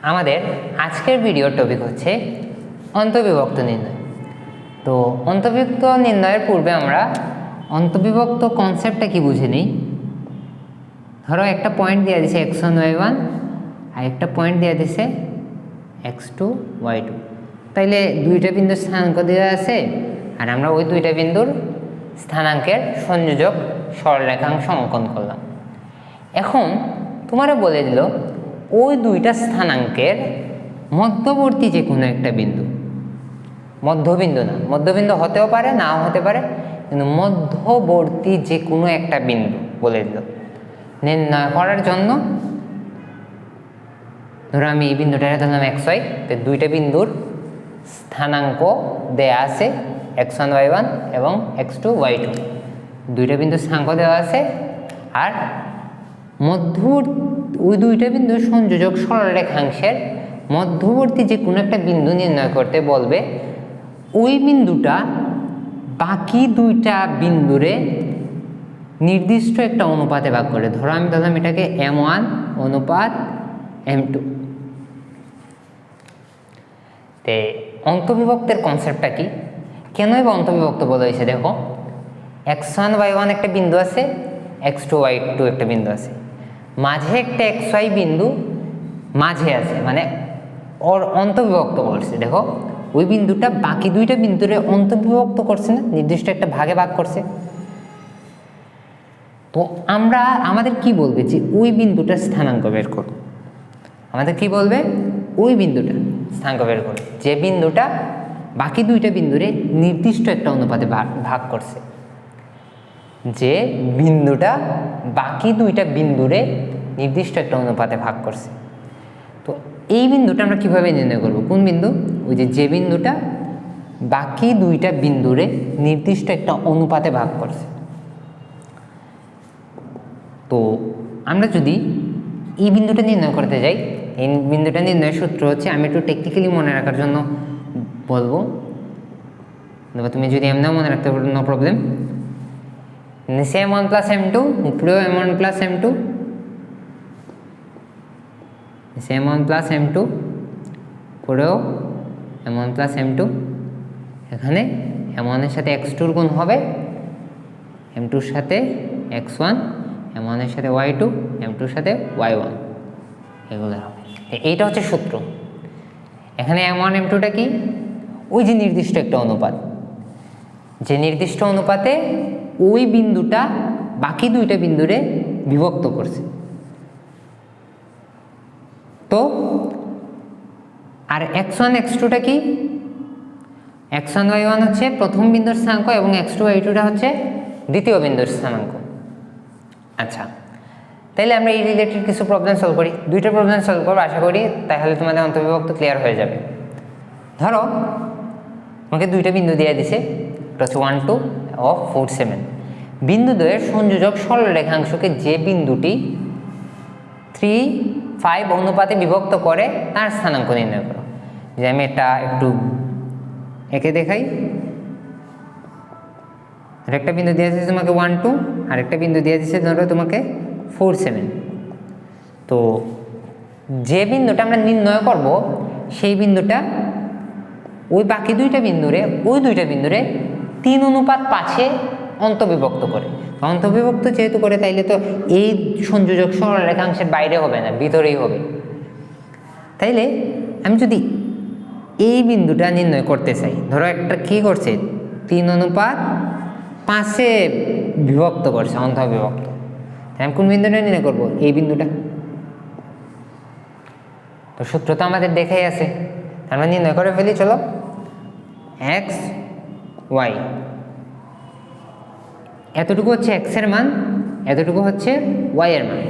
আমাদের আজকের ভিডিওর টপিক হচ্ছে অন্তর্বিভক্ত নির্ণয়। তো অন্তর্বিভক্ত নির্ণয়ের পূর্বে আমরা অন্তর্বিভক্ত কনসেপ্টটা কি বুঝে নিই। ধরো একটা পয়েন্ট দেওয়া দিছে x1 y1 আর একটা পয়েন্ট দেওয়া দিছে x2 y2, তাইলে দুইটা বিন্দুর স্থানাঙ্ক দেওয়া আছে আর আমরা ওই দুইটা বিন্দুর স্থানাঙ্কের সংযোজক সরলরেখাংশ অঙ্কন করলাম। এখন তোমারও বলে দিল ওই দুইটা স্থানাঙ্কের মধ্যবর্তী যে কোনো একটা বিন্দু, মধ্যবিন্দু না, মধ্যবিন্দু হতেও পারে নাও হতে পারে, কিন্তু মধ্যবর্তী যে কোনো একটা বিন্দু বলে দিল নির্ণয় করার জন্য। ধরো আমি এই বিন্দুটা ধরলাম xy, তো দুইটা বিন্দুর স্থানাঙ্ক দেয়া আছে x1 y1 এবং x2 y2, দুইটা বিন্দুর স্থানাঙ্ক দেওয়া আছে। আর ওই দুইটা বিন্দুর সংযোজক সরলরেখাংশের মধ্যবর্তী যে কোনো একটা বিন্দু নির্ণয় করতে বলবে। ওই বিন্দুটা বাকি দুইটা বিন্দুরে নির্দিষ্ট একটা অনুপাতে ভাগ করে। ধরো আমি ধরলাম এটাকে m1 অনুপাত m2। তে অন্তর্বিভক্তের কনসেপ্টটা কি, কেন এবার অন্তর্বিভক্ত বলা হয়েছে? দেখো x1 y1 একটা বিন্দু আছে, x2 y2 একটা বিন্দু আছে, মাঝে একটা xy বিন্দু মাঝে আছে, মানে ওর অন্তর্বিভক্ত করছে। দেখো ওই বিন্দুটা বাকি দুইটা বিন্দুরে অন্তর্বিভক্ত করছে না, নির্দিষ্ট একটা ভাগে ভাগ করছে। তো আমাদের কি বলবে যে ওই বিন্দুটার স্থানাঙ্ক বের করো। আমাদের কি বলবে? ওই বিন্দুটা স্থানাঙ্ক বের করো যে বিন্দুটা বাকি দুইটা বিন্দুরে নির্দিষ্ট একটা অনুপাতে ভাগ করছে, যে বিন্দুটা বাকি দুইটা বিন্দুরে নির্দিষ্ট একটা অনুপাতে ভাগ করছে। তো এই বিন্দুটা আমরা কিভাবে নির্ণয় করব? কোন বিন্দু? ওই যে বিন্দুটা বাকি দুইটা বিন্দুরে নির্দিষ্ট একটা অনুপাতে ভাগ করছে। তো আমরা যদি এই বিন্দুটা নির্ণয় করতে যাই, এই বিন্দুটা নির্ণয়ের সূত্র হচ্ছে, আমি একটু টেকনিক্যালি মনে রাখার জন্য বলবো, তুমি যদি এমনিও মনে রাখতে পারো নো প্রবলেম। নিচে m1 প্লাস m2, উপরেও m1 প্লাস m2, নিচে m1 প্লাস m2, উপরেও m1 প্লাস m2। এখানে m1 এর সাথে x2 গুণ হবে, m2 এর সাথে x1, m1 এর সাথে y2, m2 এর সাথে y1, এগুলো হবে। এইটা হচ্ছে সূত্র। এখানে m1 m2টা কি? ওই যে নির্দিষ্ট একটা অনুপাত, যে নির্দিষ্ট অনুপাতে ওই বিন্দুটা বাকি দুইটা বিন্দুরে বিভক্ত করছে। তো আর x1 x2টা কি? x1 y1 হচ্ছে প্রথম বিন্দুর স্থানাঙ্ক এবং x2 y2টা হচ্ছে দ্বিতীয় বিন্দুর স্থানাঙ্ক। আচ্ছা, তাইলে আমরা এই রিলেটেড কিছু প্রবলেম সলভ করি। দুইটা প্রবলেম সলভ করবো আশা করি, তাহলে তোমাদের অন্তর্বিভক্ত ক্লিয়ার হয়ে যাবে। ধরো আমাকে দুইটা বিন্দু দিয়ে দিছে, এটা হচ্ছে 1 2 ও 4 7। বিন্দুদ্বয়ের সংযোজক সরলরেখাংশকে যে বিন্দুটি 3 5 অনুপাতে বিভক্ত করে তার স্থানাঙ্ক নির্ণয় করো। যে আমি এটা একটু এঁকে দেখাই। আরেকটা বিন্দু দিয়ে দিচ্ছে তোমাকে 1 2, আরেকটা বিন্দু দিয়ে দিচ্ছে ধরো তোমাকে 4 7। তো যে বিন্দুটা আমরা নির্ণয় করব সেই বিন্দুটা ওই বাকি দুইটা বিন্দুরে 3 অনুপাত 5-এ অন্তর্বিভক্ত করে। অন্তর্বিভক্ত যেহেতু করে, তাইলে তো এই সংযোজক সরলরেখাংশের বাইরে হবে না, ভিতরেই হবে। তাইলে আমি যদি এই বিন্দুটা নির্ণয় করতে চাই, ধরো একটা কি করছে 3 অনুপাত 5-এ বিভক্ত করছে, অন্তর্বিভক্ত। আমি কোন বিন্দুটা নির্ণয় করব? এই বিন্দুটা। তো সূত্র তো আমাদের দেখাই আছে, আমরা নির্ণয় করে ফেলি। চলো, x y, এতটুকু হচ্ছে x এর মান, এতটুকু হচ্ছে y এর মান।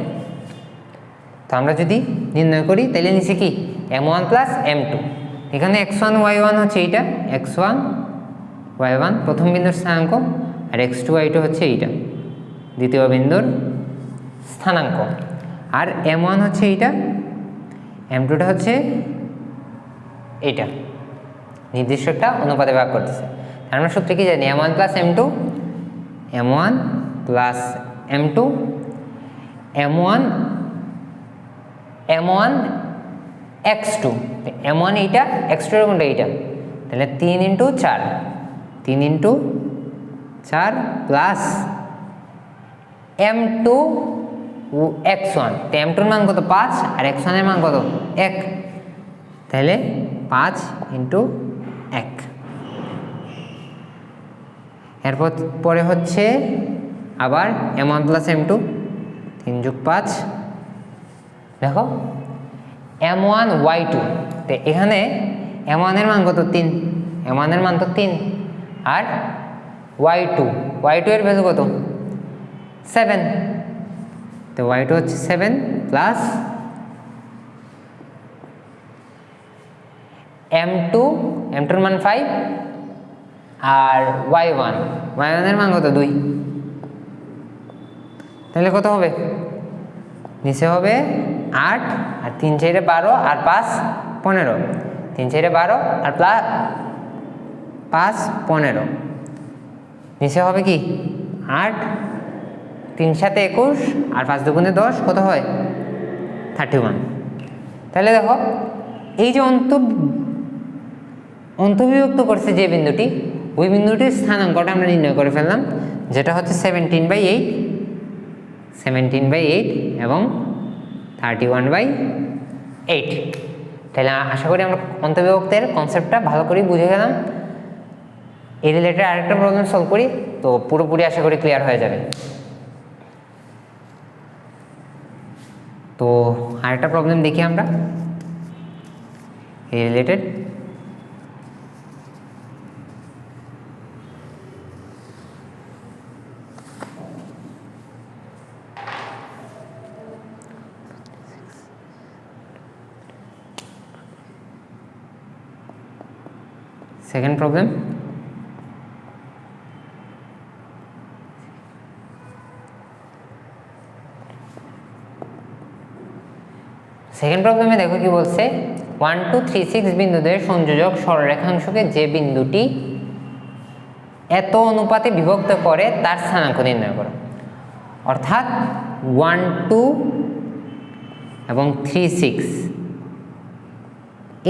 তো আমরা যদি নির্ণয় করি তাহলে নিচে কি m1 প্লাস m2। এখানে x1 y1 হচ্ছে এইটা, x1 y1 প্রথম বিন্দুর স্থানাঙ্ক, আর x2 y2 হচ্ছে এইটা দ্বিতীয় বিন্দুর স্থানাঙ্ক। আর m1 হচ্ছে এইটা, m2টা হচ্ছে এইটা, নির্দিষ্ট একটা অনুপাতে ভাগ করতেছে। আমরা সূত্রে কি জানি? m1 plus m2, m1 plus m2, m1 x2, m1 এইটা, x2 এর কোনটা এইটা, তাহলে 3 × 4, 3 × 4 প্লাস m2 ও x1, তো m2 এর মান কত 5 আর x1 এর মান কত 1, তাহলে 5 × 1। এরপর পরে হচ্ছে আবার m1 প্লাস m2, 3 + 5, দেখো m1 y2, তো এখানে m1 এর মান কত 3, m1 এর মান তো 3, আর y2 এর ভ্যালু কত 7, তো y2 হচ্ছে 7 প্লাস m2 এর মান 5 আর y1 এর মান কত 2, তাহলে কত হবে নিচে হবে 8 আর 3 × 12 আর 5 15, 3 × 12 আর প্লাস 5 15, নিচে হবে কি 8, 3 × 7 21 আর 5 × 2 = 10, কত হয় 31। তাহলে দেখো এই যে অন্তর্বিভক্ত করছে যে বিন্দুটি, ওই বিন্দুটির স্থানাঙ্কটা আমরা নির্ণয় করে ফেললাম, যেটা হচ্ছে 17/8 এবং 31/8। তাহলে আশা করি আমরা অন্তর্বিভক্তের কনসেপ্টটা ভালো করে বুঝে গেলাম। এই রিলেটেড আরেকটা প্রবলেম সলভ করি, তো পুরোপুরি আশা করি ক্লিয়ার হয়ে যাবে। তো আরেকটা প্রবলেম দেখি আমরা এই রিলেটেড। সেকেন্ড প্রবলেম, সেকেন্ড প্রবলেমে দেখো কি বলছে, 1 2 3 6 বিন্দুদের সংযোজক সরলরেখাংশকে যে বিন্দুটি এত অনুপাতে বিভক্ত করে তার স্থানাঙ্ক নির্ণয় করো। অর্থাৎ 1 2 এবং 3 6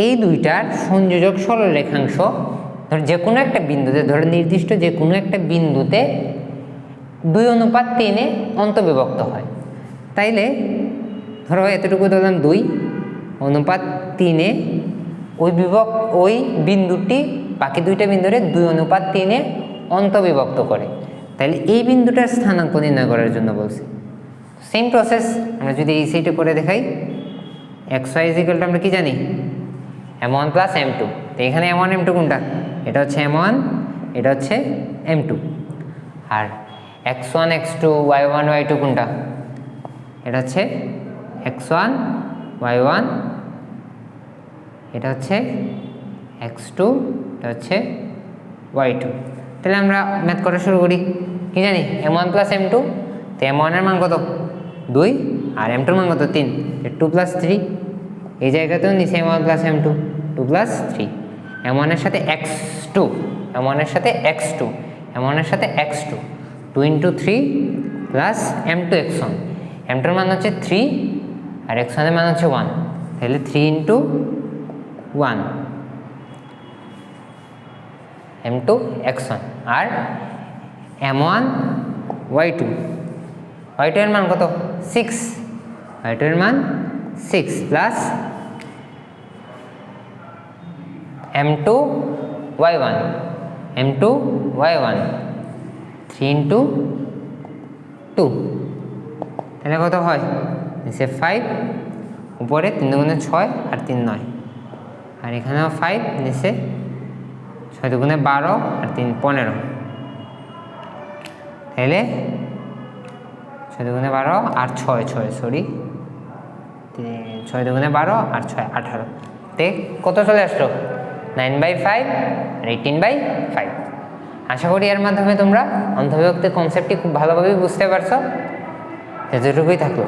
এই দুইটার সংযোজক সরলরেখাংশ ধর যে কোনো একটা বিন্দুতে, ধরো নির্দিষ্ট যে কোনো একটা বিন্দুতে 2:3 অন্তর্বিভক্ত হয়। তাইলে ধরো এতটুকু ধরলাম 2:3 ওই বিন্দুটি বাকি দুইটা বিন্দুরে 2:3 অন্তর্বিভক্ত করে। তাহলে এই বিন্দুটার স্থানাঙ্ক নির্ণয় করার জন্য বলছি। সেম প্রসেস আমরা যদি এই সাইডে করে দেখাই, xy = আমরা কি জানি m1 + m2, তো এখানে m1 m2 কোনটা, এটা হচ্ছে m1, এটা হচ্ছে m2, আর x1 x2 y1 y2 কোনটা, এটা হচ্ছে x1 y1, এটা হচ্ছে x2, এটা হচ্ছে y2। তাহলে আমরা ম্যাথ করা শুরু করি। কি জানি m1 + m2, তো m1 এর মান কত 2 আর m2 এর মান কত 3, 2 + 3, এই জায়গাতেও নিচে m1 + m2, 2 + 3, m1 এর সাথে x2, m1 এর সাথে x2, m1 এর সাথে x2, 2 × 3 plus m2 x1, m2 এর মান হচ্ছে 3 আর x1 এর মান হচ্ছে 1, তাহলে 3 × 1 m2 x1 আর m1 y2 এর মান কত 6, y2 এর মান 6 প্লাস m2 y1, 3 × 2, তাহলে কত হয় নিচে 5, উপরে 3 × 2 = 6 আর 3 = 9, আর এখানেও 5, নিচে 6 × 2 = 12 আর 3 = 15, তাহলে 6 × 2 = 12 আর 6 সরি 6 × 2 = 12 আর 6 18, তে কত চলে আসলো 9/5 আর 18/5। আশা করি এর মাধ্যমে তোমরা অন্তর্বিভক্তের কনসেপ্টটি খুব ভালোভাবে বুঝতে পারছো। এতটুকুই থাকলো।